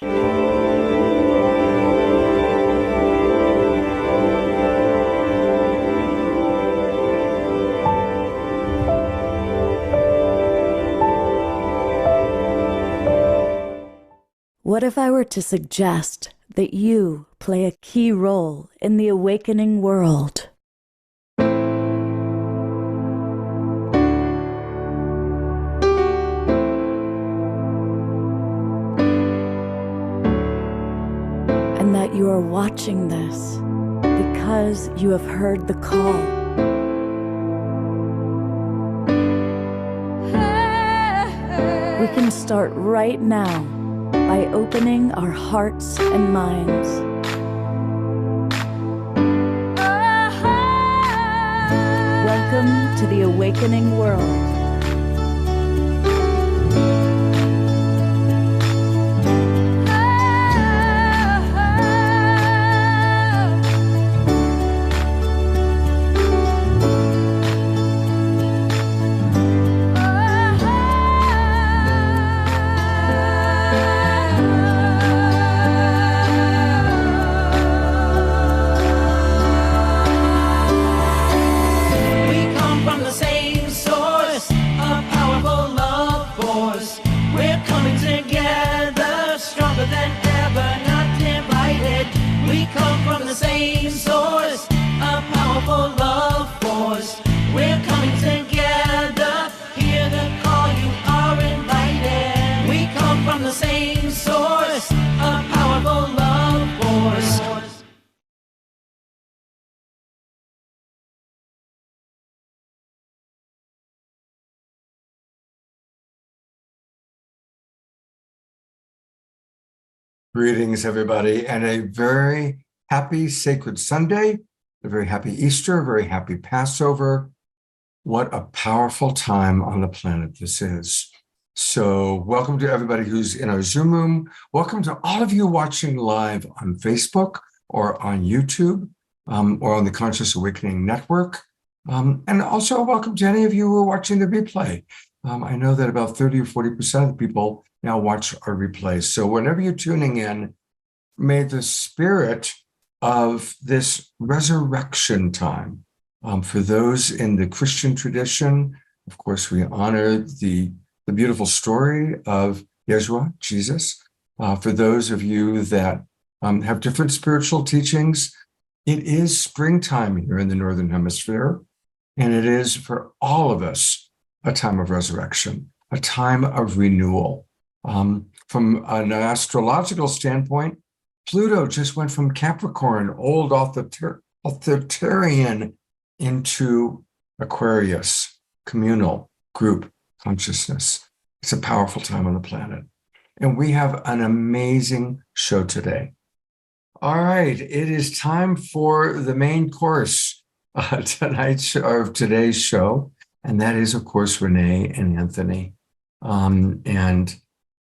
What if I were to suggest that you play a key role in the awakening world? And that you are watching this because you have heard the call. We can start right now by opening our hearts and minds. Welcome to the awakening world. Greetings, everybody, and a very happy Sacred Sunday, a very happy Easter, a very happy Passover. What a powerful time on the planet this is. So welcome to everybody who's in our Zoom room. Welcome to all of you watching live on Facebook or on YouTube or on the Conscious Awakening Network. And also welcome to any of you who are watching the replay. I know that about 30 or 40% of the people now watch our replays. So whenever you're tuning in, may the spirit of this resurrection time, for those in the Christian tradition, of course, we honor the beautiful story of Yeshua, Jesus. For those of you that have different spiritual teachings, it is springtime here in the Northern Hemisphere, and it is for all of us a time of resurrection, a time of renewal. From an astrological standpoint, Pluto just went from Capricorn, old authoritarian, into Aquarius, communal, group consciousness. It's a powerful time on the planet. And we have an amazing show today. All right, it is time for the main course of today's show. And that is, of course, Renee and Anthony. And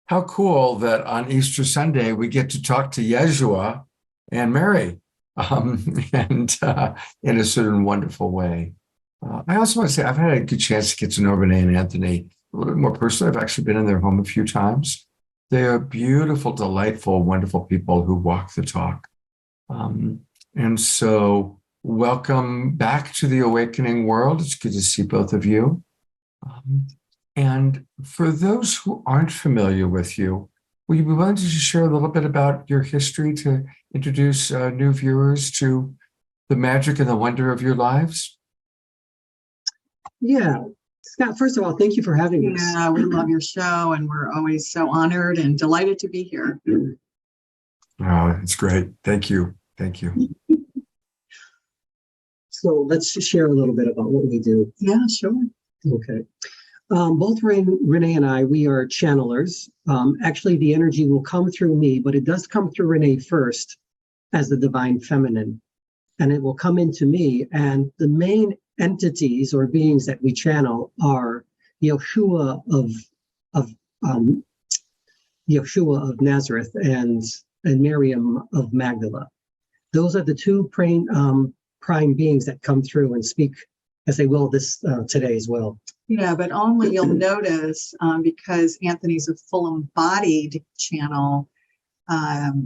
how cool that on Easter Sunday, we get to talk to Yeshua and Mary, and in a certain wonderful way. I also want to say I've had a good chance to get to know Renee and Anthony a little bit more personally. I've actually been in their home a few times. They are beautiful, delightful, wonderful people who walk the talk. And so welcome back to the awakening world. It's good to see both of you. And for those who aren't familiar with you, will you be willing to just share a little bit about your history to introduce new viewers to the magic and the wonder of your lives? Yeah. Scott, first of all, thank you for having us. Yeah, we love your show, and we're always so honored and delighted to be here. Oh, it's great. Thank you. Thank you. So let's just share a little bit about what we do. Yeah, sure. Okay. Both Renee and I, we are channelers. Actually, the energy will come through me, but it does come through Renee first as the divine feminine, and it will come into me. And the main entities or beings that we channel are Yeshua of Nazareth and Miriam of Magdala. Those are the two prime beings that come through and speak as they will this today as well. Yeah, but only you'll notice because Anthony's a full embodied channel,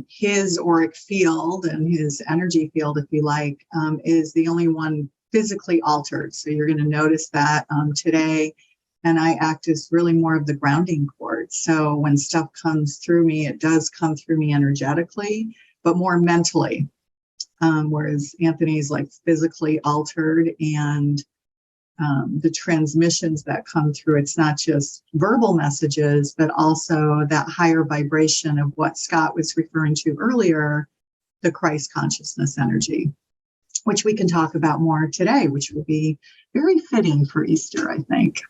his auric field and his energy field, if you like, is the only one physically altered. So you're going to notice that today. And I act as really more of the grounding cord. So when stuff comes through me, it does come through me energetically, but more mentally. Whereas Anthony's like physically altered, and the transmissions that come through, it's not just verbal messages, but also that higher vibration of what Scott was referring to earlier, the Christ consciousness energy, which we can talk about more today, which will be very fitting for Easter, I think.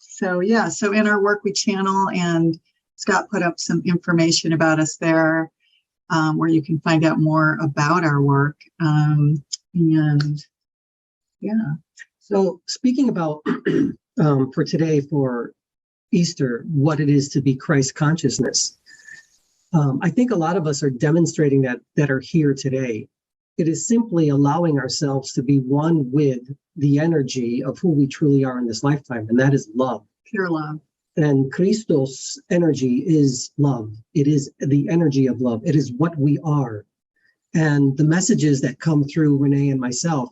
So in our work we channel, and Scott put up some information about us there, where you can find out more about our work. So speaking about for today, for Easter, what it is to be Christ consciousness, I think a lot of us are demonstrating that are here today. It is simply allowing ourselves to be one with the energy of who we truly are in this lifetime, and that is love. Pure love. And Christos energy is love. It is the energy of love. It is what we are. And the messages that come through Renee and myself,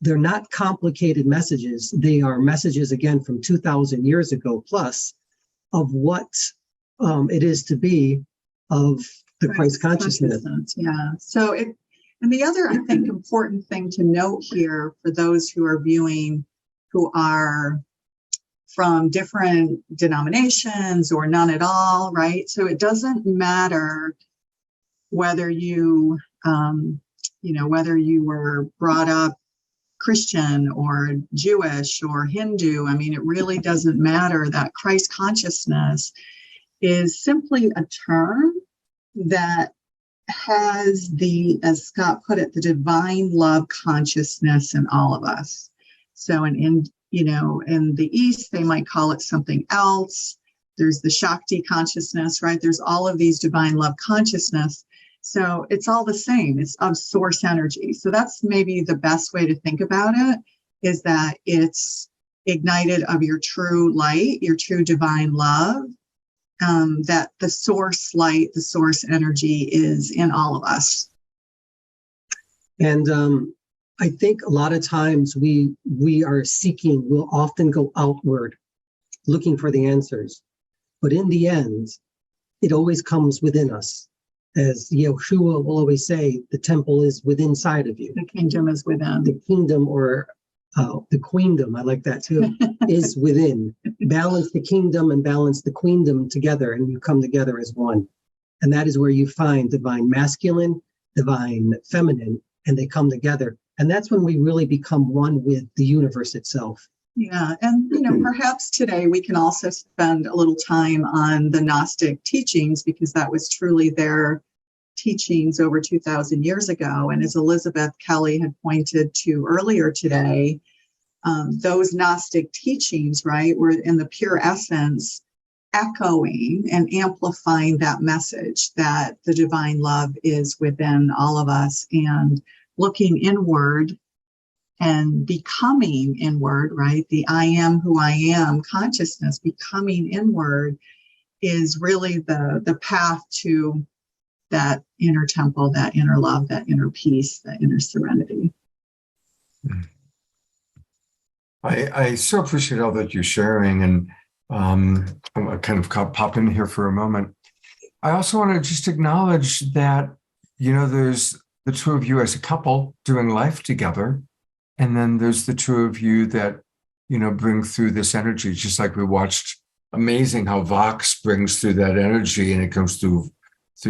they're not complicated messages. They are messages, again, from 2,000 years ago plus, of what it is to be of the Christ consciousness. Yeah. So and the other, I think, important thing to note here for those who are viewing, who are from different denominations or none at all, right? So it doesn't matter whether you, whether you were brought up Christian or Jewish or Hindu. I mean, it really doesn't matter. That Christ consciousness is simply a term that has the, as Scott put it, the divine love consciousness in all of us. So in the East, they might call it something else. There's the Shakti consciousness, right? There's all of these divine love consciousness. So it's all the same. It's of source energy. So that's maybe the best way to think about it, is that it's ignited of your true light, your true divine love, that the source light, the source energy is in all of us. And I think a lot of times we are seeking, we'll often go outward looking for the answers. But in the end, it always comes within us. As Yeshua will always say, the temple is within inside of you. The kingdom is within. The kingdom, or the queendom, I like that too, is within. Balance the kingdom and balance the queendom together, and you come together as one. And that is where you find divine masculine, divine feminine, and they come together. And that's when we really become one with the universe itself. Yeah. And, perhaps today we can also spend a little time on the Gnostic teachings, because that was truly their teachings over 2,000 years ago. And as Elizabeth Kelly had pointed to earlier today, those Gnostic teachings, right, were in the pure essence echoing and amplifying that message that the divine love is within all of us, and looking inward and becoming inward, right? The I am who I am consciousness, becoming inward, is really the path to that inner temple, that inner love, that inner peace, that inner serenity. I so appreciate all that you're sharing, and I'm kind of pop in here for a moment. I also want to just acknowledge that, there's the two of you as a couple doing life together, and then there's the two of you that, bring through this energy, just like we watched. Amazing how Vox brings through that energy, and it comes through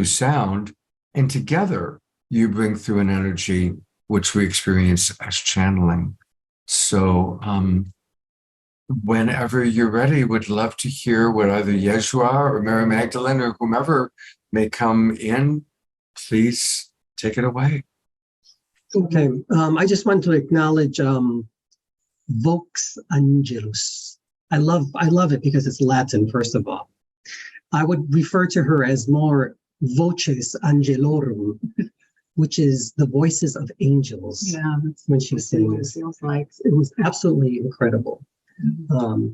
sound, and together you bring through an energy which we experience as channeling. So whenever you're ready, would love to hear what either Yeshua or Mary Magdalene or whomever may come in. Please take it away. Okay. I just want to acknowledge Vox Angelus. I love it because it's Latin, first of all. I would refer to her as more Voces Angelorum, which is the voices of angels. Yeah, when she sings. Feels like It was absolutely incredible. Mm-hmm.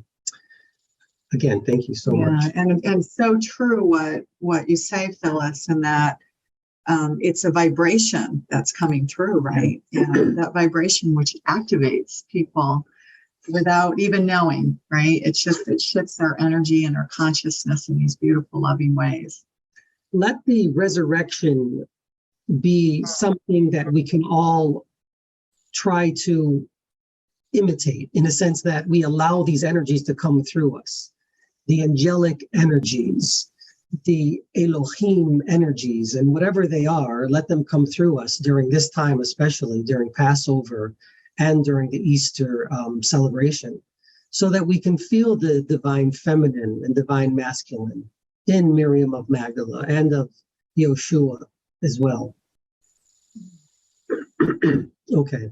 again, thank you so much. And so true what you say, Phyllis, and that it's a vibration that's coming through, right? And that vibration which activates people without even knowing, right? It shifts our energy and our consciousness in these beautiful, loving ways. Let the resurrection be something that we can all try to imitate, in a sense that we allow these energies to come through us. The angelic energies, the Elohim energies, and whatever they are, let them come through us during this time, especially during Passover and during the Easter celebration, so that we can feel the divine feminine and divine masculine in Miriam of Magdala and of Yeshua as well. Okay.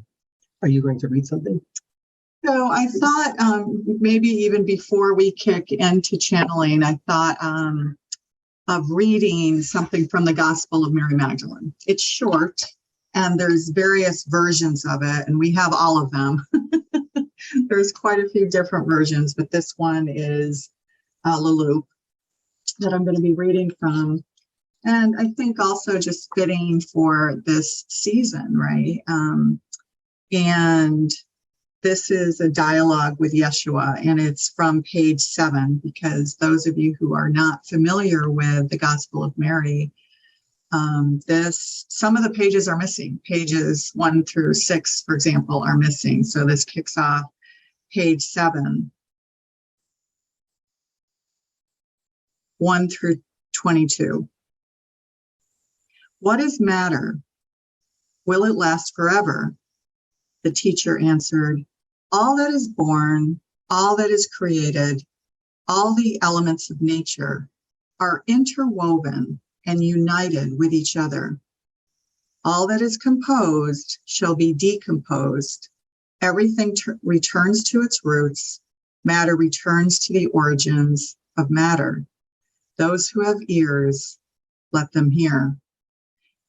Are you going to read something? So I thought maybe even before we kick into channeling, I thought of reading something from the Gospel of Mary Magdalene. It's short, and there's various versions of it, and we have all of them. There's quite a few different versions, but this one is Lalou that I'm going to be reading from. And I think also just fitting for this season, right? And this is a dialogue with Yeshua, and it's from page 7, because those of you who are not familiar with the Gospel of Mary, some of the pages are missing. Pages 1 through 6, for example, are missing. So this kicks off page 7, 1 through 22. What is matter? Will it last forever? The teacher answered, all that is born, all that is created, all the elements of nature are interwoven and united with each other. All that is composed shall be decomposed. Everything returns to its roots. Matter returns to the origins of matter. Those who have ears, let them hear.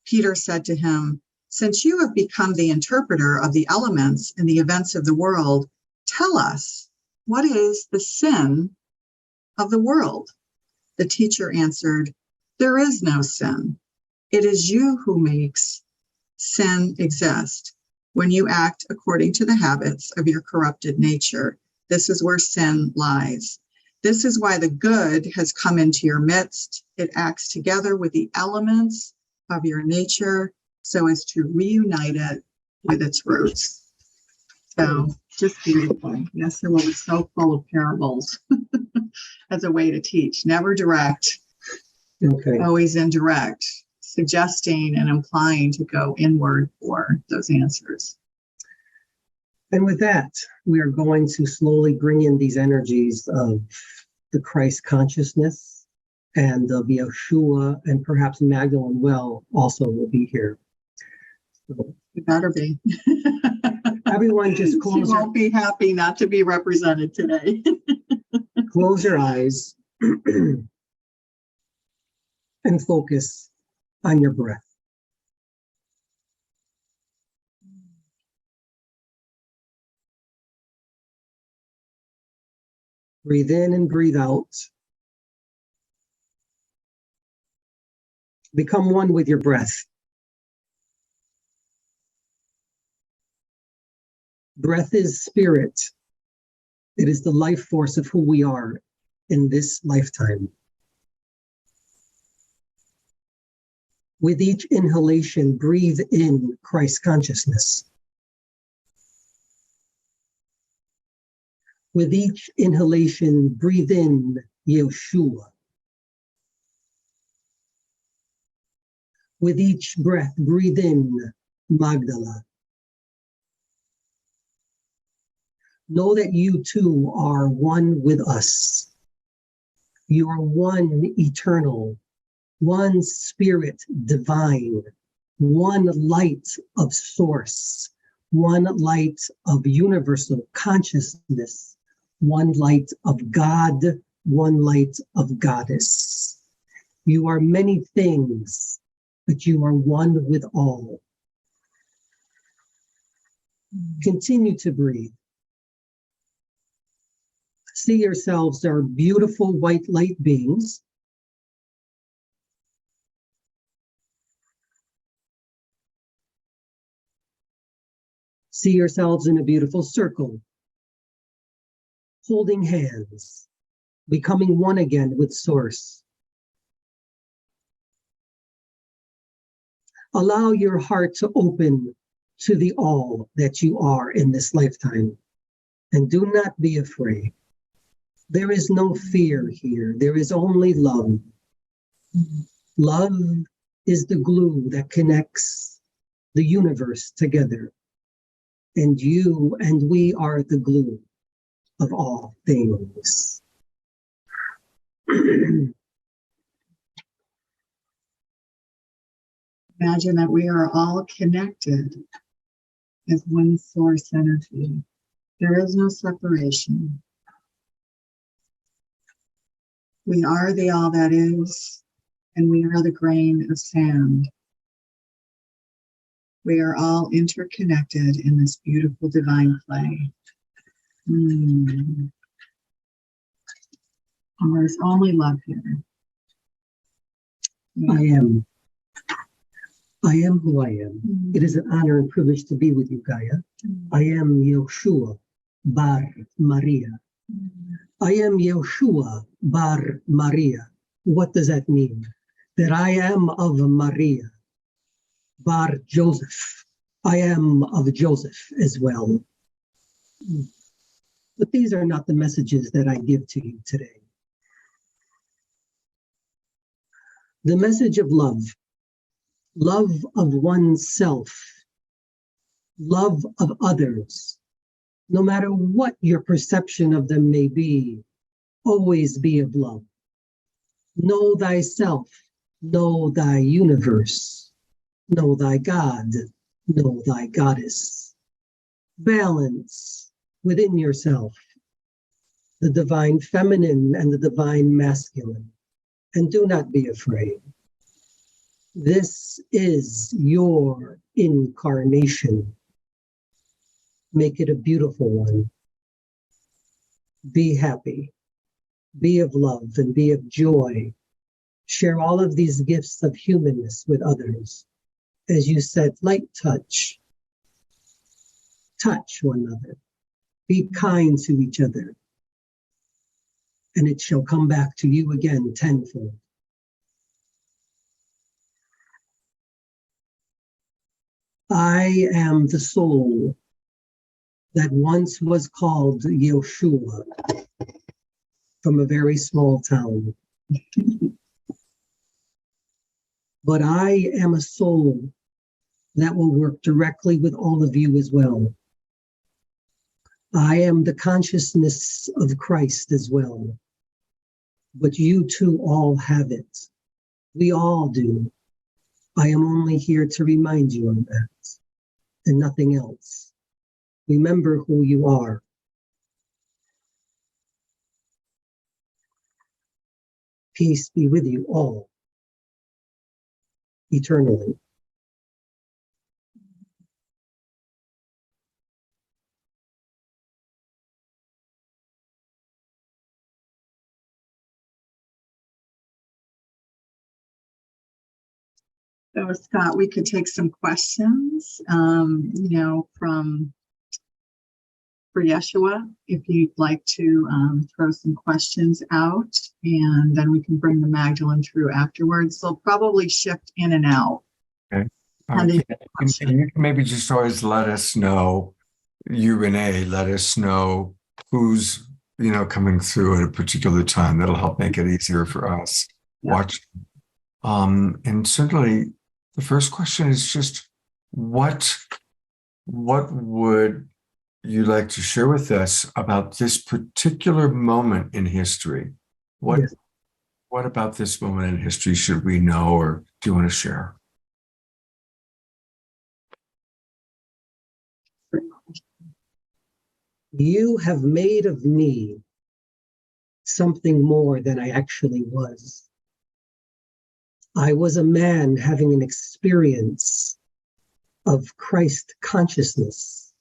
Peter said to him, since you have become the interpreter of the elements and the events of the world, tell us, what is the sin of the world? The teacher answered, there is no sin. It is you who makes sin exist. When you act according to the habits of your corrupted nature, this is where sin lies. This is why the good has come into your midst. It acts together with the elements of your nature so as to reunite it with its roots. So just beautiful. Yes, the world is so full of parables as a way to teach. Never direct, always indirect, suggesting and implying to go inward for those answers. And with that, we are going to slowly bring in these energies of the Christ consciousness, and of Yeshua, and perhaps Magdalene also will be here. So, You better be. everyone just close She won't be happy not to be represented today. close your eyes and focus on your breath. Breathe in and breathe out. Become one with your breath. Breath is spirit. It is the life force of who we are in this lifetime. With each inhalation, breathe in Christ consciousness. With each inhalation, breathe in Yeshua. With each breath, breathe in Magdala. Know that you too are one with us. You are one eternal, one spirit divine, one light of source, one light of universal consciousness, one light of God, one light of goddess. You are many things, but you are one with all. Continue to breathe. See yourselves are beautiful white light beings. See yourselves in a beautiful circle, holding hands, becoming one again with Source. Allow your heart to open to the all that you are in this lifetime, and do not be afraid. There is no fear here. There is only love. Love is the glue that connects the universe together. And you and we are the glue of all things. Imagine that we are all connected as one source energy. There is no separation. We are the all that is, and we are the grain of sand. We are all interconnected in this beautiful divine play. And there's only love here. I am. I am who I am. It is an honor and privilege to be with you, Gaia. I am Yeshua Bar Maria. I am Yeshua Bar Maria. What does that mean? That I am of Maria. Bar Joseph. I am of Joseph as well. But these are not the messages that I give to you today. The message of love of oneself, love of others, no matter what your perception of them may be, always be of love. Know thyself, know thy universe, know thy God, know thy goddess. Balance within yourself the divine feminine and the divine masculine, and do not be afraid. This is your incarnation. Make it a beautiful one. Be happy, be of love, and be of joy. Share all of these gifts of humanness with others. As you said, light touch. Touch one another. Be kind to each other. And it shall come back to you again tenfold. I am the soul that once was called Yeshua from a very small town. But I am a soul that will work directly with all of you as well. I am the consciousness of Christ as well. But you too all have it. We all do. I am only here to remind you of that and nothing else. Remember who you are. Peace be with you all, eternally. So, Scott, we could take some questions, for Yeshua, if you'd like to throw some questions out, and then we can bring the Magdalene through afterwards. They'll probably shift in and out. Okay. And You can maybe just always let us know, you, Renee, let us know who's, coming through at a particular time. That'll help make it easier for us watching. And certainly the first question is just what would you like to share with us about this particular moment in history? What about this moment in history should we know, or do you want to share? You have made of me something more than I actually was. I was a man having an experience of Christ consciousness,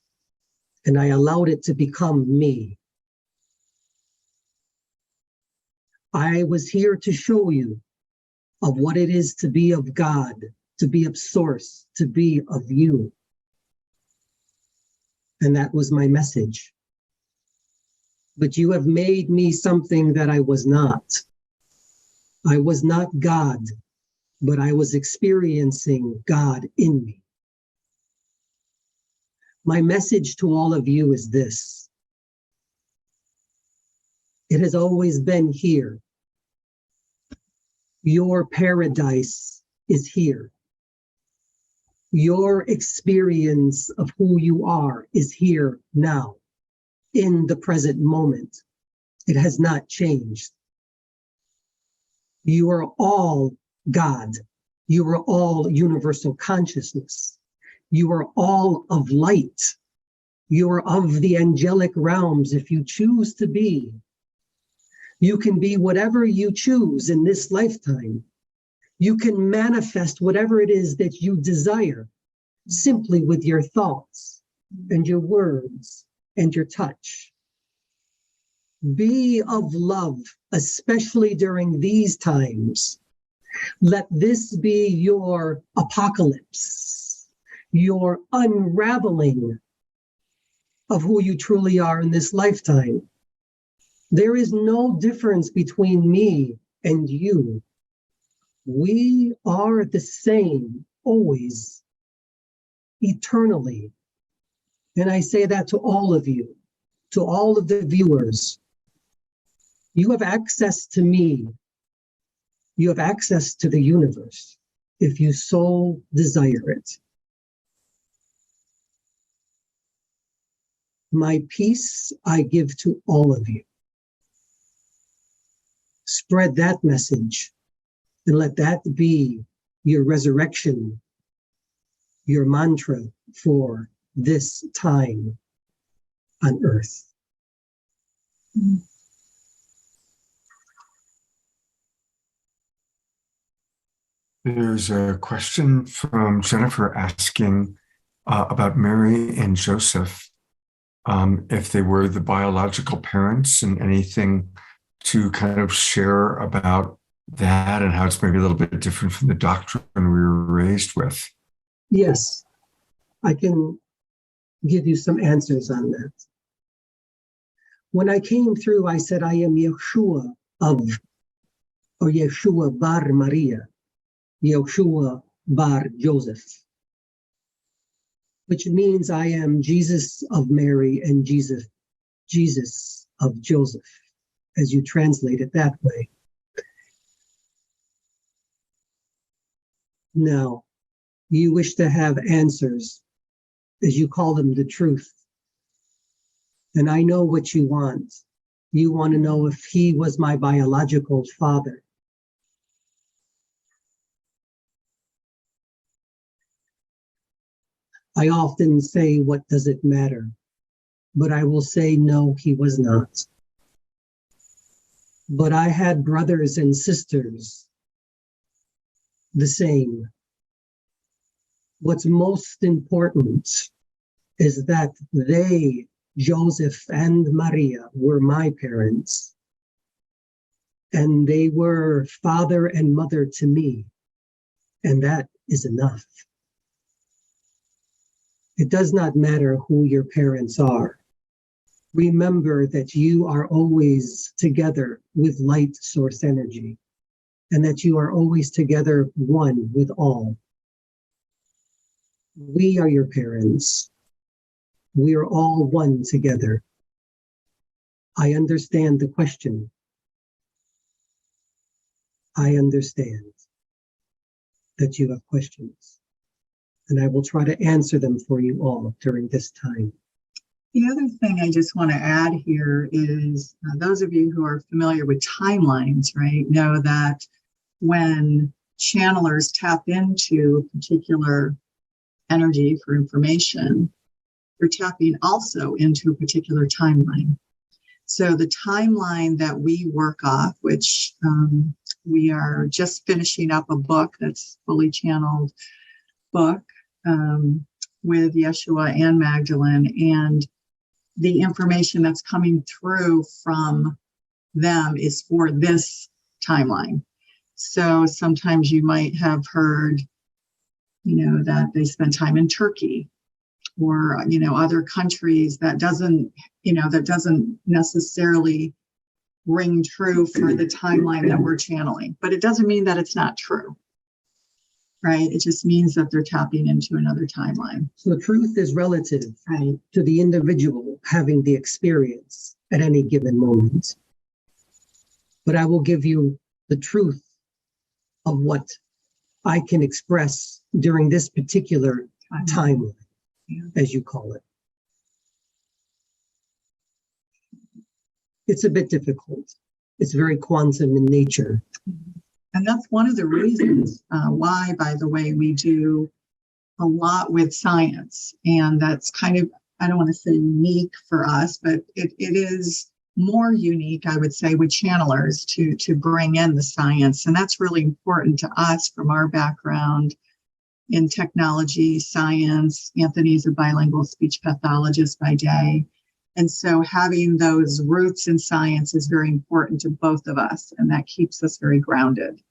and I allowed it to become me. I was here to show you of what it is to be of God, to be of source, to be of you. And that was my message. But you have made me something that I was not. I was not God, but I was experiencing God in me. My message to all of you is this. It has always been here. Your paradise is here. Your experience of who you are is here now, in the present moment. It has not changed. You are all God. You are all universal consciousness. You are all of light. You are of the angelic realms if you choose to be. You can be whatever you choose in this lifetime. You can manifest whatever it is that you desire simply with your thoughts and your words and your touch. Be of love, especially during these times. Let this be your apocalypse, your unraveling of who you truly are in this lifetime. There is no difference between me and you. We are the same, always, eternally. And I say that to all of you, to all of the viewers. You have access to me. You have access to the universe, if you so desire it. My peace I give to all of you. Spread that message and let that be your resurrection, your mantra for this time on earth. There's a question from Jennifer asking about Mary and Joseph, if they were the biological parents, and anything to kind of share about that and how it's maybe a little bit different from the doctrine we were raised with. Yes, I can give you some answers on that. When I came through, I said, I am Yeshua or Yeshua bar Maria, Yeshua bar Joseph, which means I am Jesus of Mary and Jesus of Joseph, as you translate it that way. Now, you wish to have answers, as you call them, the truth. And I know what you want. You want to know if he was my biological father. I often say, what does it matter? But I will say, no, he was not. But I had brothers and sisters, the same. What's most important is that they, Joseph and Maria, were my parents. And they were father and mother to me. And that is enough. It does not matter who your parents are. Remember that you are always together with light source energy, and that you are always together one with all. We are your parents. We are all one together. I understand the question. I understand that you have questions, and I will try to answer them for you all during this time. The other thing I just want to add here is those of you who are familiar with timelines, right, know that when channelers tap into particular energy for information, they're tapping also into a particular timeline. So the timeline that we work off, which we are just finishing up a book that's fully channeled book with Yeshua and Magdalene, and the information that's coming through from them is for this timeline. So sometimes you might have heard, that they spend time in Turkey or, other countries that doesn't necessarily ring true for the timeline that we're channeling. But it doesn't mean that it's not true, right? It just means that they're tapping into another timeline. So truth is relative, Right. to the individual having the experience at any given moment. But I will give you the truth of what I can express during this particular timeline, as you call it. It's a bit difficult. It's very quantum in nature. And that's one of the reasons why, by the way, we do a lot with science. And that's kind of, I don't want to say unique for us, but it is more unique, I would say, with channelers to bring in the science. And that's really important to us from our background in technology, science. Anthony's a bilingual speech pathologist by day. And so having those roots in science is very important to both of us. And that keeps us very grounded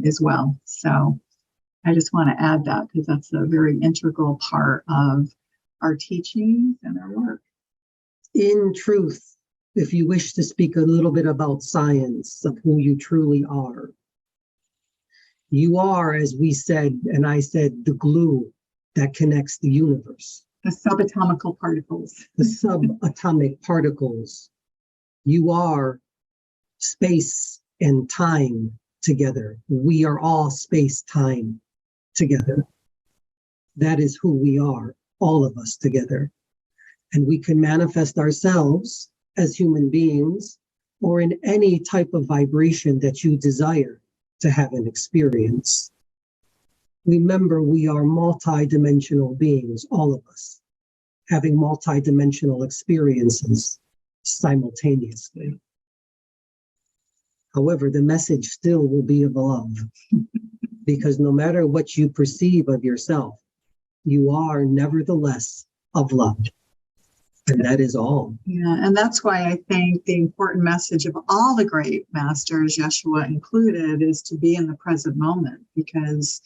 as well. So I just want to add that because that's a very integral part of our teachings and our work. In truth, if you wish to speak a little bit about science of who you truly are, you are, as we said, and I said, the glue that connects the universe. The subatomic particles. The subatomic particles. You are space and time together. We are all space, time together. That is who we are, all of us together. And we can manifest ourselves as human beings or in any type of vibration that you desire to have an experience. Remember, we are multidimensional beings, all of us, having multidimensional experiences simultaneously. However, the message still will be of love, because no matter what you perceive of yourself, you are nevertheless of love. And that is all. Yeah, and that's why I think the important message of all the great masters, Yeshua included, is to be in the present moment. Because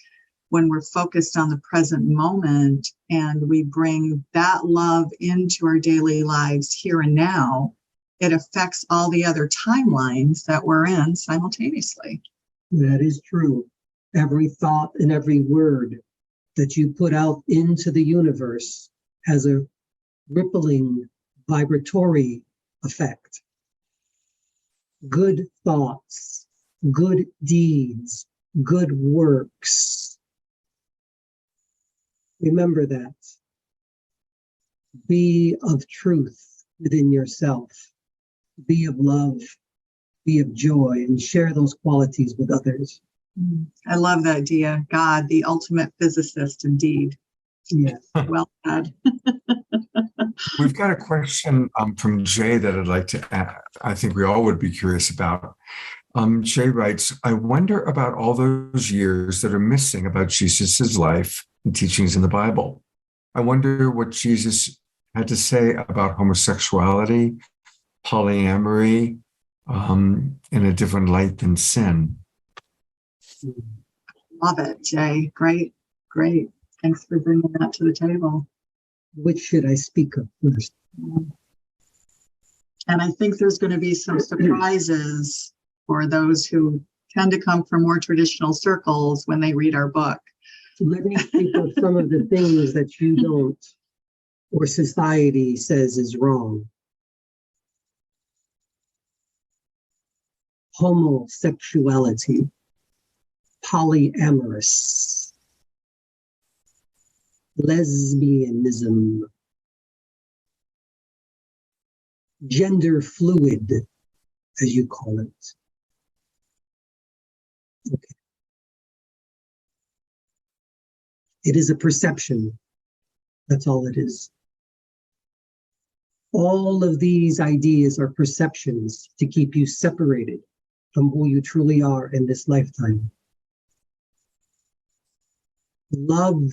when we're focused on the present moment and we bring that love into our daily lives here and now, it affects all the other timelines that we're in simultaneously. That is true. Every thought and every word that you put out into the universe has a rippling, vibratory effect. Good thoughts, good deeds, good works. Remember that. Be of truth within yourself. Be of love. Be of joy, and share those qualities with others. I love that idea. God, the ultimate physicist, indeed. Yes. Well said. We've got a question from Jay that I'd like to add. I think we all would be curious about. Jay writes, I wonder about all those years that are missing about Jesus's life and teachings in the Bible. I wonder what Jesus had to say about homosexuality, polyamory, in a different light than sin. Love it, Jay. Great. Thanks for bringing that to the table. Which should I speak of first? And I think there's going to be some surprises for those who tend to come from more traditional circles when they read our book. Let me speak of some of the things that you don't, or society says is wrong. Homosexuality, polyamorous, lesbianism, gender fluid, as you call it. Okay. It is a perception. That's all it is. All of these ideas are perceptions to keep you separated from who you truly are in this lifetime. Love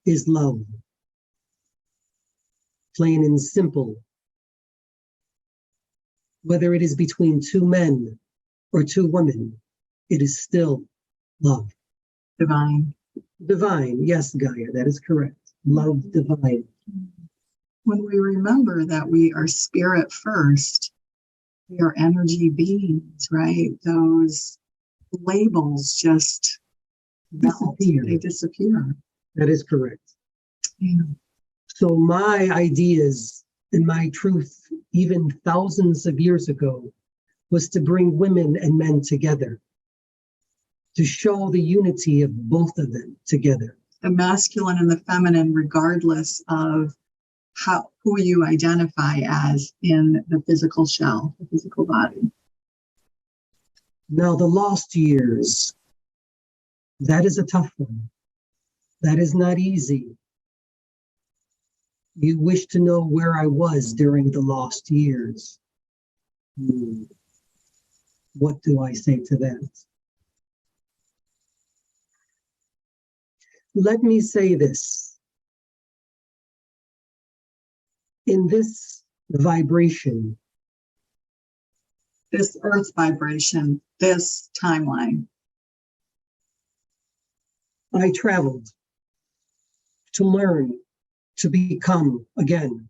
is love. Plain and simple. Whether it is between two men or two women, it is still love. Divine. Divine, yes, Gaia, that is correct. Love divine. When we remember that we are spirit first, we are energy beings, right? Those labels just melt. Disappear. They disappear. That is correct. Yeah. So my ideas and my truth, even thousands of years ago, was to bring women and men together, to show the unity of both of them together. The masculine and the feminine, regardless of who you identify as in the physical shell, the physical body. Now, the lost years, that is a tough one. That is not easy. You wish to know where I was during the lost years. What do I say to that? Let me say this. In this vibration, This earth vibration, this timeline. I traveled to learn, to become again.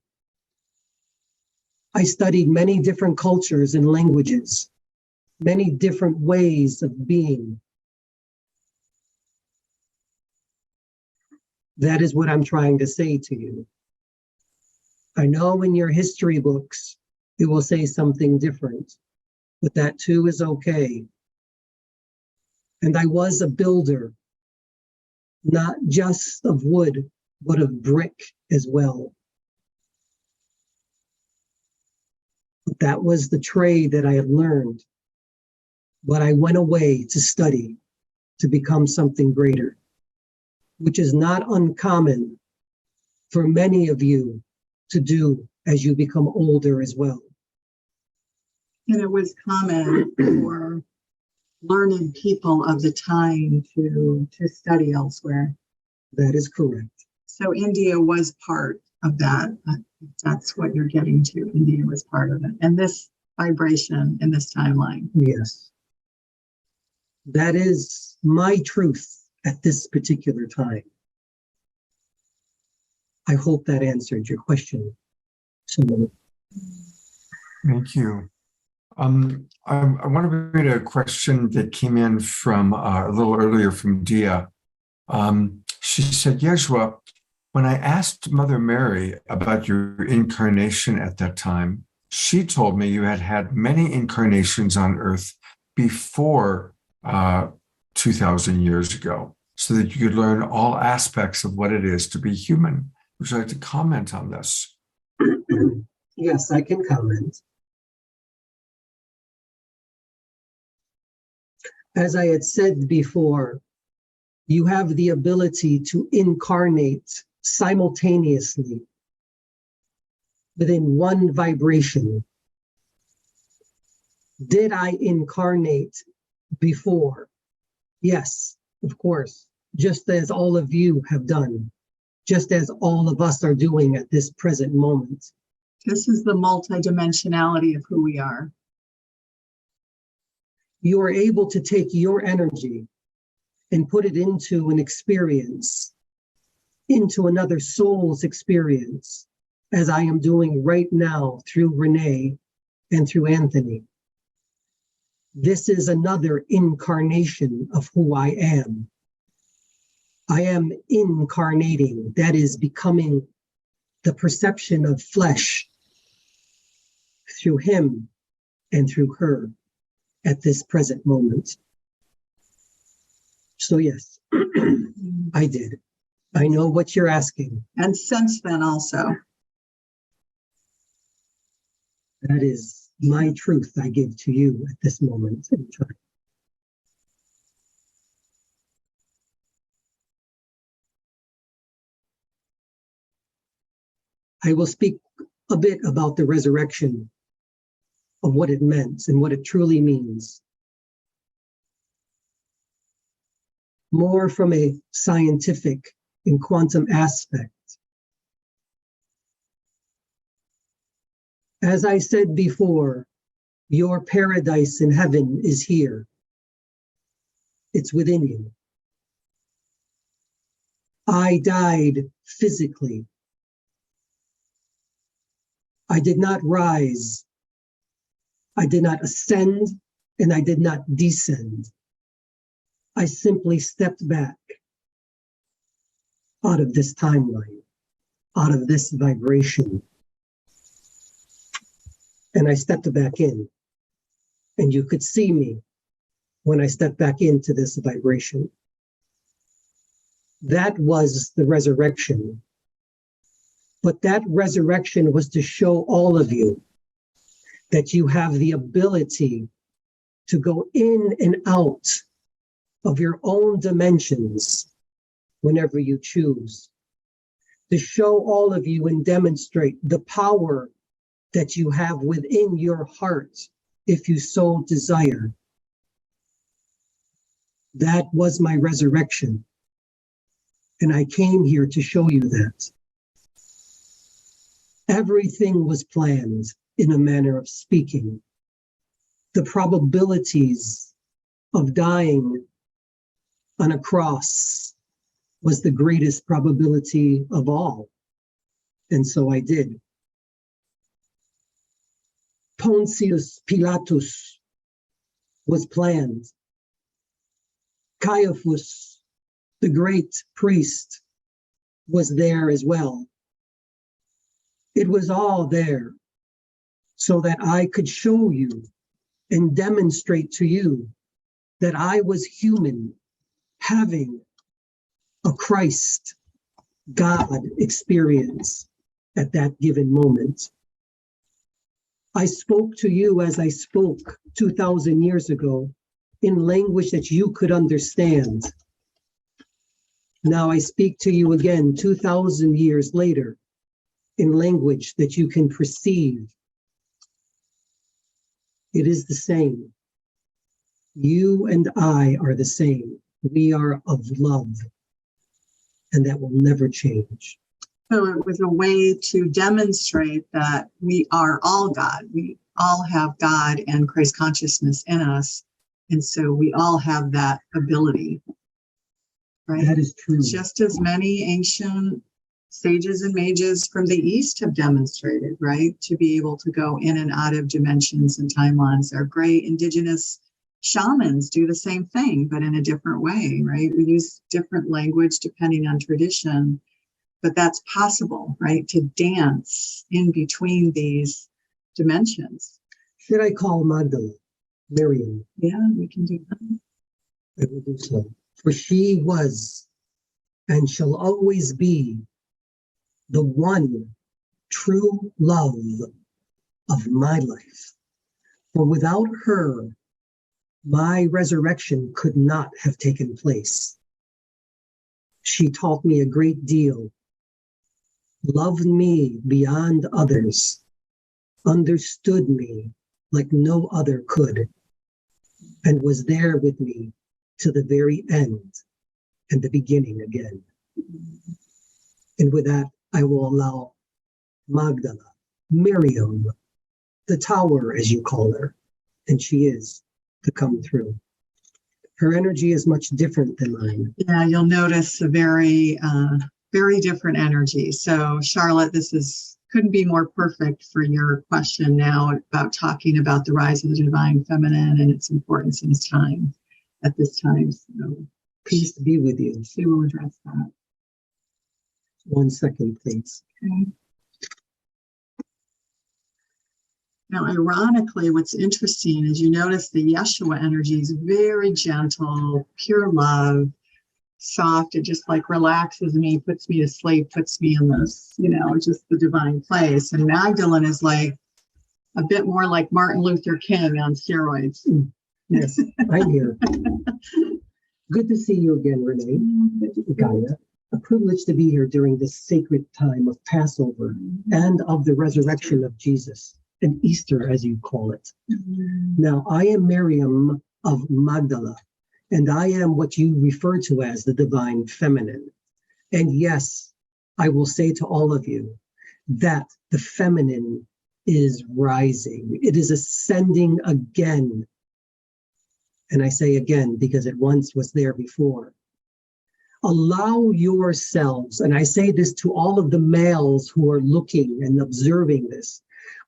I studied many different cultures and languages, many different ways of being. That is what I'm trying to say to you. I know in your history books, it will say something different, but that too is okay. And I was a builder, not just of wood, but of brick as well. But that was the trade that I had learned. But I went away to study, to become something greater, which is not uncommon for many of you to do as you become older as well. And it was common for learned people of the time to study elsewhere. That is correct. So India was part of that. That's what you're getting to. India was part of it. And this vibration in this timeline. Yes. That is my truth at this particular time. I hope that answered your question. Thank you. I want to read a question that came in from a little earlier from Dia. She said, Yeshua, when I asked Mother Mary about your incarnation at that time, she told me you had had many incarnations on Earth before 2,000 years ago, so that you could learn all aspects of what it is to be human. Would you like to comment on this? Yes, I can comment. As I had said before, you have the ability to incarnate simultaneously within one vibration. Did I incarnate before? Yes, of course, just as all of you have done, just as all of us are doing at this present moment. This is the multidimensionality of who we are. You are able to take your energy and put it into an experience, into another soul's experience, as I am doing right now through Renee and through Anthony. This is another incarnation of who I am. I am incarnating, that is becoming the perception of flesh through him and through her at this present moment. So yes, I did. I know what you're asking. And since then also. That is my truth I give to you at this moment in time. I will speak a bit about the resurrection, of what it meant and what it truly means. More from a scientific and quantum aspect. As I said before, Your paradise in heaven is here. It's within you. I died physically. I did not rise. I did not ascend, and I did not descend. I simply stepped back out of this timeline, out of this vibration. And I stepped back in, and you could see me when I stepped back into this vibration. That was the resurrection. But that resurrection was to show all of you that you have the ability to go in and out of your own dimensions whenever you choose. To show all of you and demonstrate the power that you have within your heart if you so desire. That was my resurrection. And I came here to show you that. Everything was planned in a manner of speaking. The probabilities of dying on a cross was the greatest probability of all. And so I did. Pontius Pilatus was planned. Caiaphas, the great priest, was there as well. It was all there so that I could show you and demonstrate to you that I was human, having a Christ, God experience at that given moment. I spoke to you as I spoke 2,000 years ago in language that you could understand. Now I speak to you again 2,000 years later in language that you can perceive. It is the same. You and I are the same. We are of love, and that will never change. So it was a way to demonstrate that we are all God. We all have God and Christ consciousness in us. And so we all have that ability, right? That is true. Just as many ancient sages and mages from the East have demonstrated, right? To be able to go in and out of dimensions and timelines. Our great indigenous shamans do the same thing, but in a different way, right? We use different language depending on tradition, but that's possible, right? To dance in between these dimensions. Should I call Magdalene, Miriam? Yeah, we can do that. I will do so. For she was and shall always be the one true love of my life. For without her, my resurrection could not have taken place. She taught me a great deal, loved me beyond others, understood me like no other could, and was there with me to the very end and the beginning again. And with that, I will allow Magdala, Miriam, the tower, as you call her, and she is, to come through. Her energy is much different than mine. Yeah, you'll notice a very, very different energy. So Charlotte, couldn't be more perfect for your question now about talking about the rise of the divine feminine and its importance in this time, at this time. So Peace to be with you. she will address that. 1 second, please. Okay. Now, ironically, what's interesting is you notice the Yeshua energy is very gentle, pure love, soft. It just like relaxes me, puts me to sleep, puts me in this, just the divine place. And Magdalene is like a bit more like Martin Luther King on steroids. Yes, I'm here. Good to see you again, Renee. Gaia. A privilege to be here during this sacred time of Passover and of the resurrection of Jesus, and Easter, as you call it. Now, I am Miriam of Magdala, and I am what you refer to as the divine feminine. And yes, I will say to all of you that the feminine is rising. It is ascending again. And I say again because it once was there before. Allow yourselves, and I say this to all of the males who are looking and observing this,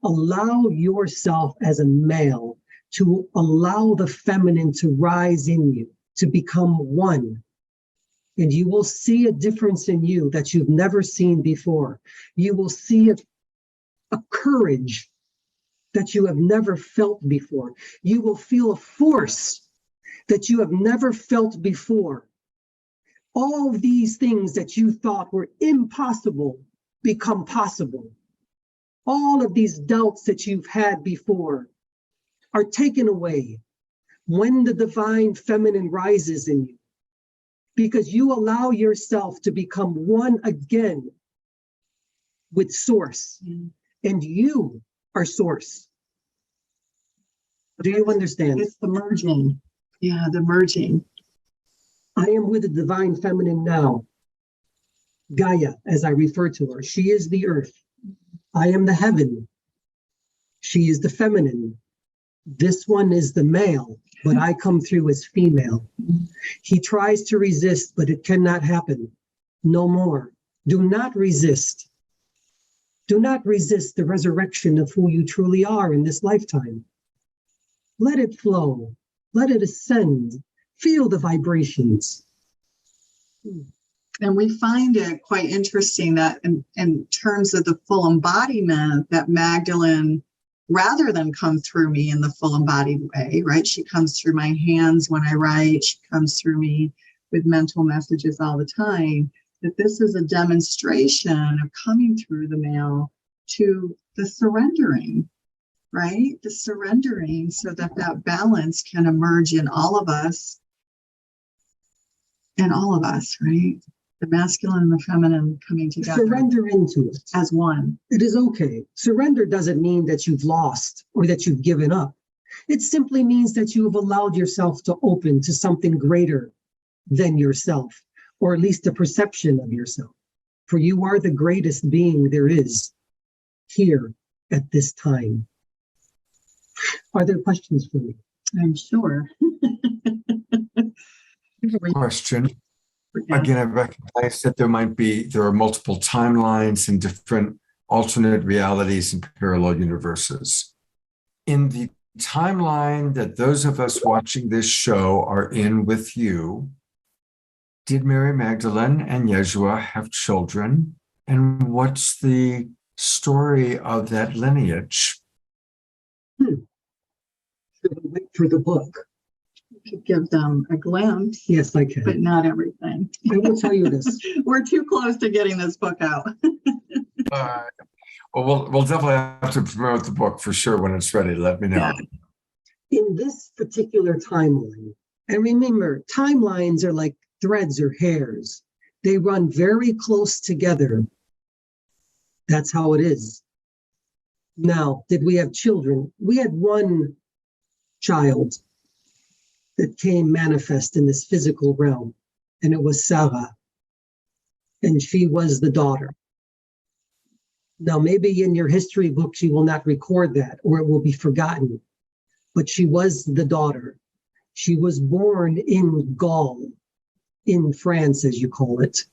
allow yourself as a male to allow the feminine to rise in you, to become one. And you will see a difference in you that you've never seen before. You will see a courage that you have never felt before. You will feel a force that you have never felt before. All of these things that you thought were impossible become possible. All of these doubts that you've had before are taken away when the divine feminine rises in you, because you allow yourself to become one again with Source, and you are Source. Do you understand? It's the merging. Yeah, the merging. I am with the divine feminine now. Gaia, as I refer to her, she is the earth. I am the heaven. She is the feminine. This one is the male, but I come through as female. He tries to resist, but it cannot happen. No more. Do not resist. Do not resist the resurrection of who you truly are in this lifetime. Let it flow. Let it ascend. Feel the vibrations. And we find it quite interesting that in terms of the full embodiment, that Magdalene, rather than come through me in the full embodied way, right? She comes through my hands when I write. She comes through me with mental messages all the time. That this is a demonstration of coming through the male to the surrendering, right? The surrendering so that that balance can emerge in all of us. In all of us, right? The masculine and the feminine coming together. Surrender into it. As one. It is okay. Surrender doesn't mean that you've lost or that you've given up. It simply means that you have allowed yourself to open to something greater than yourself, or at least a perception of yourself. For you are the greatest being there is here at this time. Are there questions for me? I'm sure. Question. Again, I recognize that there are multiple timelines and different alternate realities and parallel universes. In the timeline that those of us watching this show are in with you, did Mary Magdalene and Yeshua have children? And what's the story of that lineage? Should we wait for the book? You could give them a glimpse. Yes, I can. But not everything. I will tell you this. We're too close to getting this book out. Well, we'll definitely have to promote the book for sure when it's ready. Let me know. Yeah. In this particular timeline, and remember, timelines are like threads or hairs. They run very close together. That's how it is. Now, did we have children? We had one child that came manifest in this physical realm, and it was Sarah, and she was the daughter. Now, maybe in your history books, you will not record that, or it will be forgotten, but she was the daughter. She was born in Gaul, in France, as you call it.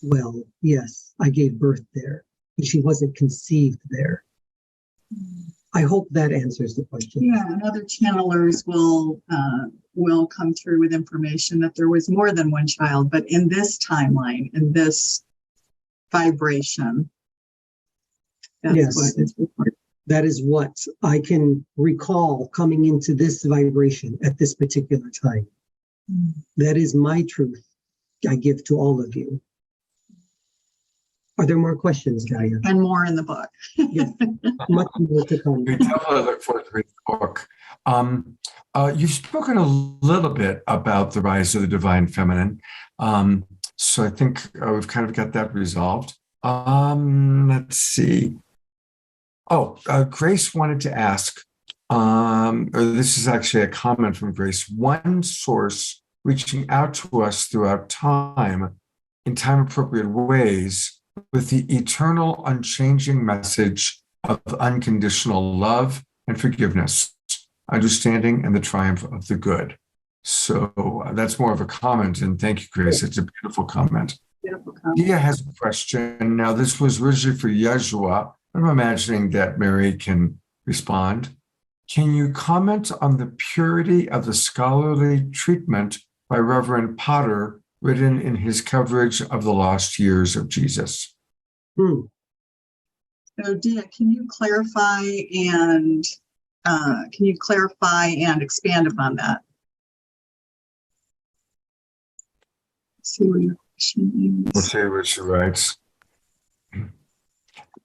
Well, yes, I gave birth there, but she wasn't conceived there. I hope that answers the question. Yeah, and other channelers will come through with information that there was more than one child, but in this timeline, in this vibration, that's Yes. what is reported. That is what I can recall coming into this vibration at this particular time. That is my truth I give to all of you. Are there more questions, Gaia? And more in the book. Yes, much more to come. We definitely look forward to reading the book. You've spoken a little bit about the rise of the divine feminine. So I think we've kind of got that resolved. Let's see. Grace wanted to ask, or this is actually a comment from Grace, one source reaching out to us throughout time in time-appropriate ways with the eternal, unchanging message of unconditional love and forgiveness, understanding, and the triumph of the good. So that's more of a comment, and thank you, Grace. It's a beautiful comment. Beautiful comment. Dia has a question. Now, this was originally for Yeshua. I'm imagining that Mary can respond. Can you comment on the purity of the scholarly treatment by Reverend Potter written in his coverage of the lost years of Jesus? So, Dia, can you clarify and expand upon that? Let's see what your question is. Let's see what she writes.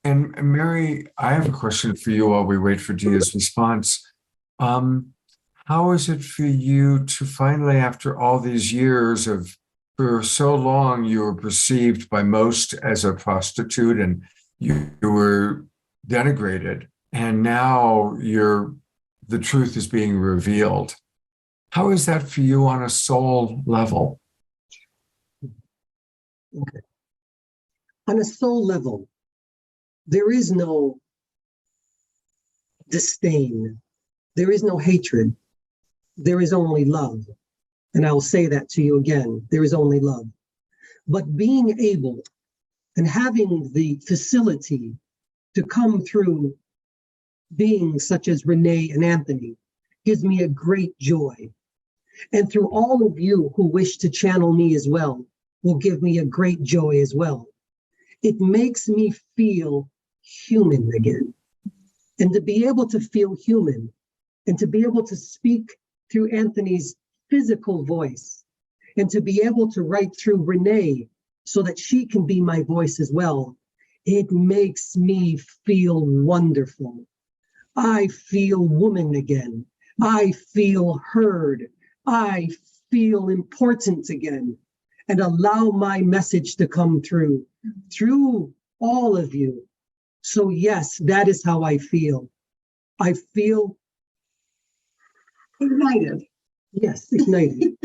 And Mary, I have a question for you while we wait for Dia's response. How is it for you to finally, after all these years for so long, you were perceived by most as a prostitute and you were denigrated, and now the truth is being revealed. How is that for you on a soul level? Okay. On a soul level, there is no disdain. There is no hatred. There is only love. And I'll say that to you again. There is only love. But being able and having the facility to come through beings such as Renee and Anthony gives me a great joy. And through all of you who wish to channel me as well, will give me a great joy as well. It makes me feel human again. And to be able to feel human and to be able to speak through Anthony's physical voice and to be able to write through Renee so that she can be my voice as well, it makes me feel wonderful. I feel woman again. I feel heard. I feel important again. And allow my message to come through all of you. So yes, that is how I feel. I feel ignited. Yes, ignited.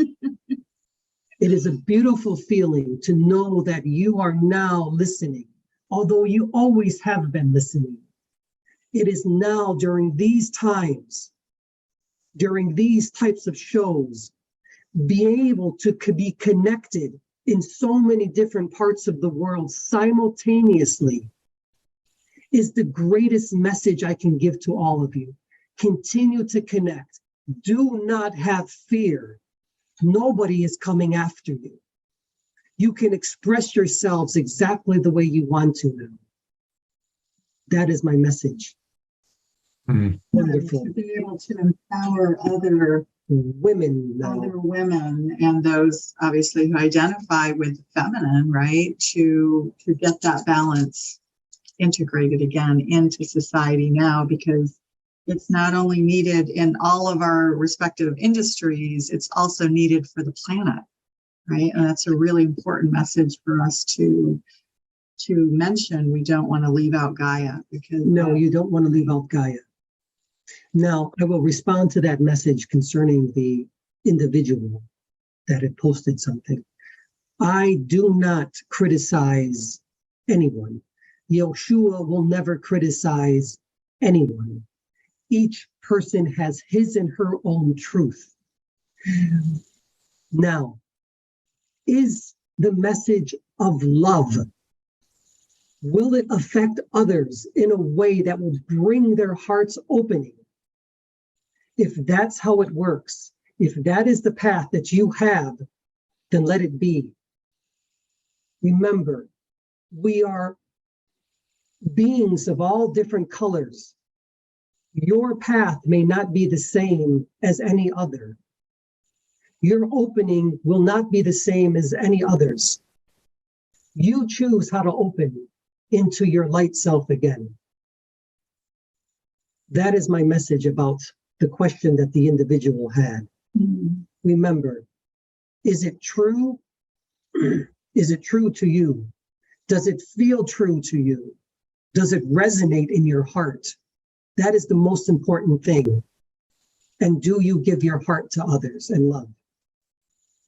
It is a beautiful feeling to know that you are now listening, although you always have been listening. It is now during these times, during these types of shows, being able to be connected in so many different parts of the world simultaneously is the greatest message I can give to all of you. Continue to connect. Do not have fear. Nobody is coming after you. You can express yourselves exactly the way you want to now. That is my message. Mm-hmm. Wonderful. To be able to empower other women and those obviously who identify with the feminine, right? To get that balance integrated again into society now, because it's not only needed in all of our respective industries, it's also needed for the planet, right? And that's a really important message for us to mention. We don't want to leave out Gaia, because no, you don't want to leave out Gaia. Now, I will respond to that message concerning the individual that had posted something. I do not criticize anyone. Yeshua will never criticize anyone. Each person has his and her own truth. Now, is the message of love, will it affect others in a way that will bring their hearts opening? If that's how it works, if that is the path that you have, then let it be. Remember, we are beings of all different colors. Your path may not be the same as any other. Your opening will not be the same as any others. You choose how to open into your light self again. That is my message about the question that the individual had. Mm-hmm. Remember, is it true? Is it true to you? Does it feel true to you? Does it resonate in your heart? That is the most important thing. And do you give your heart to others and love?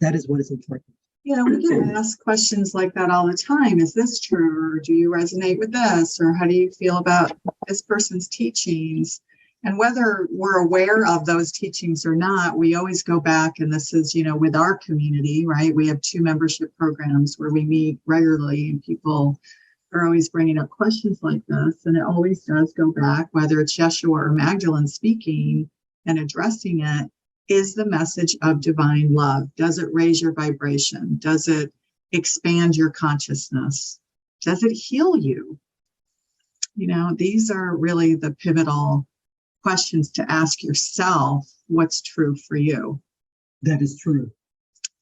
That is what is important. we get asked questions like that all the time. Is this true? Or do you resonate with this? Or how do you feel about this person's teachings? And whether we're aware of those teachings or not, we always go back, and this is, with our community, right? We have 2 membership programs where we meet regularly, and people are always bringing up questions like this. And it always does go back, whether it's Yeshua or Magdalene speaking and addressing it, is the message of divine love. Does it raise your vibration? Does it expand your consciousness? Does it heal you? These are really the pivotal questions to ask yourself. What's true for you? That is true.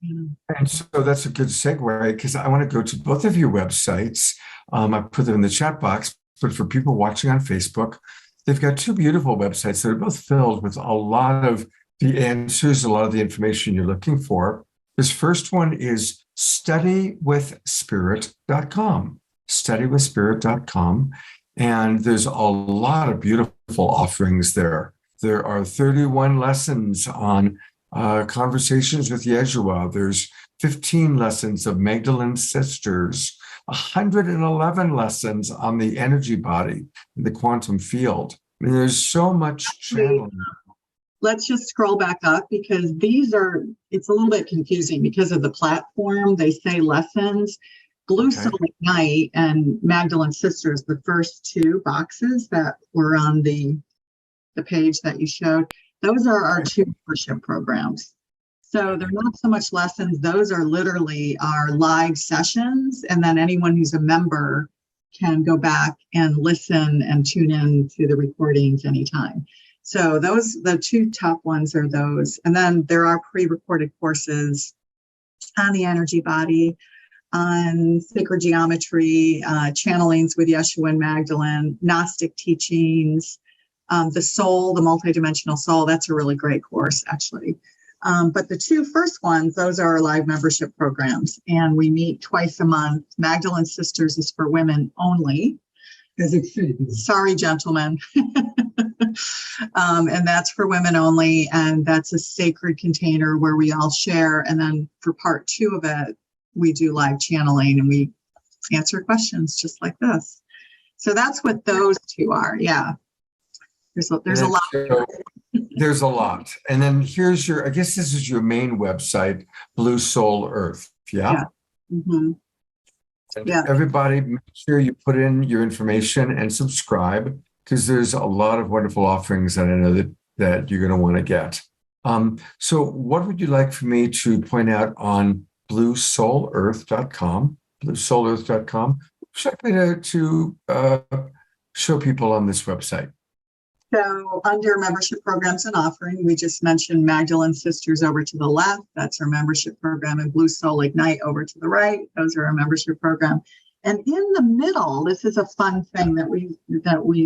And so that's a good segue, because I want to go to both of your websites. I put them in the chat box, but for people watching on Facebook, they've got 2 beautiful websites that are both filled with a lot of the answers, a lot of the information you're looking for. This first one is studywithspirit.com, studywithspirit.com. And there's a lot of beautiful offerings there. There are 31 lessons on conversations with Yeshua. There's 15 lessons of Magdalene's sisters, 111 lessons on the energy body, the quantum field. I mean, there's so much channeling. Let's just scroll back up, because it's a little bit confusing because of the platform. They say lessons. Blue Soul Ignite and Magdalene's Sisters, the first 2 boxes that were on the page that you showed, those are our 2 membership programs. So they're not so much lessons. Those are literally our live sessions. And then anyone who's a member can go back and listen and tune in to the recordings anytime. So the 2 top ones are those. And then there are pre-recorded courses on the energy body, on sacred geometry, channelings with Yeshua and Magdalene, Gnostic teachings, the soul, the multidimensional soul. That's a really great course, actually. But the 2 first ones, those are our live membership programs, and we meet twice a month. Magdalene's Sisters is for women only. As it should be. Sorry, gentlemen. And that's for women only, and that's a sacred container where we all share. And then for part 2 of it, we do live channeling and we answer questions just like this. So that's what those 2 are. Yeah. There's a lot. So there's a lot. And then here's I guess this is your main website, Blue Soul Earth. Yeah. Mm-hmm. And everybody, make sure you put in your information and subscribe, because there's a lot of wonderful offerings that I know that you're going to want to get. So what would you like for me to point out on bluesoulearth.com, bluesoulearth.com? Would you like me to show people on this website? So under membership programs and offering, we just mentioned Magdalene's Sisters over to the left. That's our membership program, and Blue Soul Ignite over to the right. Those are our membership program. And in the middle, this is a fun thing that we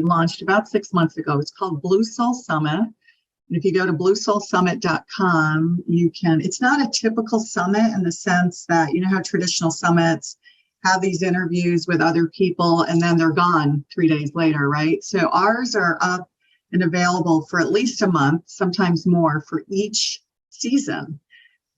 launched about 6 months ago. It's called Blue Soul Summit. And if you go to bluesoulsummit.com, it's not a typical summit in the sense that, how traditional summits have these interviews with other people and then they're gone 3 days later, right? So ours are up and available for at least a month, sometimes more, for each season.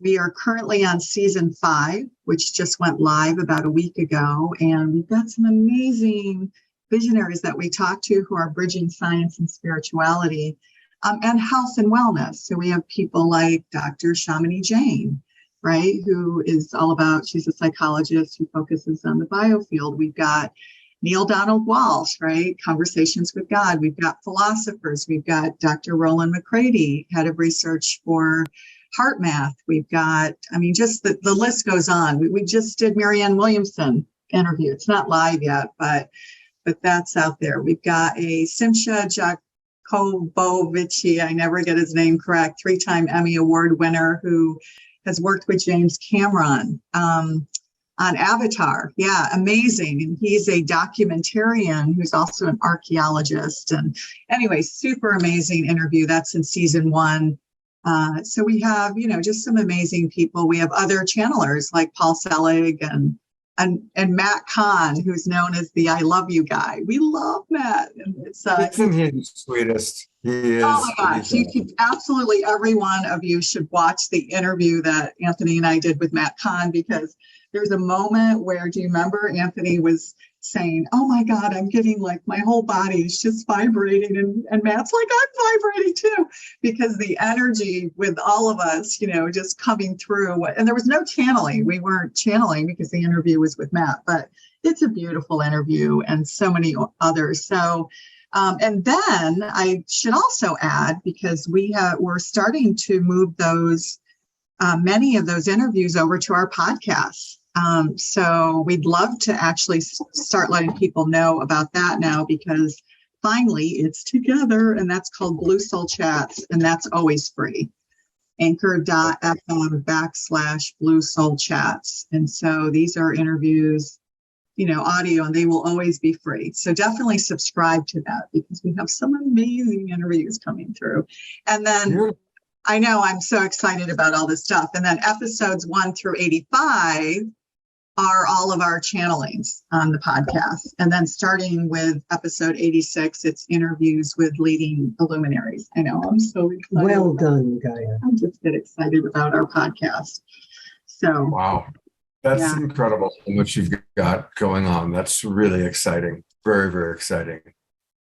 We are currently on season 5, which just went live about a week ago. And we've got some amazing visionaries that we talk to who are bridging science and spirituality, and health and wellness. So we have people like Dr. Shamini Jain, right, who is all about, she's a psychologist who focuses on the biofield. We've got Neil Donald Walsh, right, Conversations with God. We've got philosophers. We've got Dr. Roland McCready, head of research for Heart Math. We've got, just the list goes on. We just did Marianne Williamson interview. It's not live yet, but that's out there. We've got a Simcha Jacobovici, I never get his name correct, 3-time Emmy Award winner who has worked with James Cameron on Avatar. Yeah, amazing. And he's a documentarian who's also an archaeologist. And anyway, super amazing interview. That's in season 1. So we have, just some amazing people. We have other channelers like Paul Selig and Matt Kahn, who's known as the I Love You guy. We love Matt. And Isn't he the sweetest? He is. Oh my gosh, you should absolutely, every one of you should watch the interview that Anthony and I did with Matt Kahn, because there's a moment where, do you remember Anthony was saying, oh my God, I'm getting like my whole body is just vibrating. And Matt's like, I'm vibrating too, because the energy with all of us, you know, just coming through. And there was no channeling. We weren't channeling because the interview was with Matt, but it's a beautiful interview and so many others. So, and then I should also add, because we're starting to move those, many of those interviews over to our podcast. So we'd love to actually start letting people know about that now, because finally it's together, and that's called Blue Soul Chats, and that's always free. Anchor.fm/Blue Soul Chats. And so these are interviews, you know, audio, and they will always be free. So definitely subscribe to that, because we have some amazing interviews coming through. And then I know I'm so excited about all this stuff. And then episodes 1 through 85 are all of our channelings on the podcast. And then starting with episode 86, it's interviews with leading luminaries. I know, I'm so excited. Well done, Gaia. I just get excited about our podcast. So wow. That's incredible how much you've got going on. That's really exciting. Very, very exciting.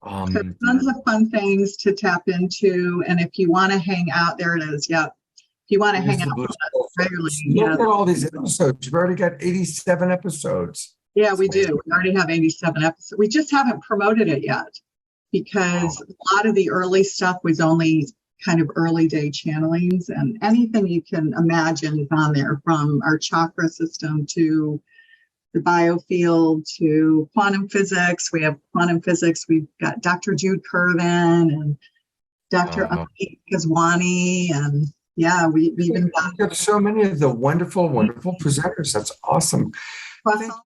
So tons of fun things to tap into. And if you want to hang out, there it is. Yep. If you want to hang out with us regularly. Look at all these episodes. You've already got 87 episodes. Yeah, we do. We already have 87 episodes. We just haven't promoted it yet, because a lot of the early stuff was only kind of early day channelings, and anything you can imagine is on there, from our chakra system to the biofield to quantum physics. We have quantum physics. We've got Dr. Jude Curvin and Dr. Amit Gazwani, and we even got so many of the wonderful, wonderful presenters. That's awesome. Russell.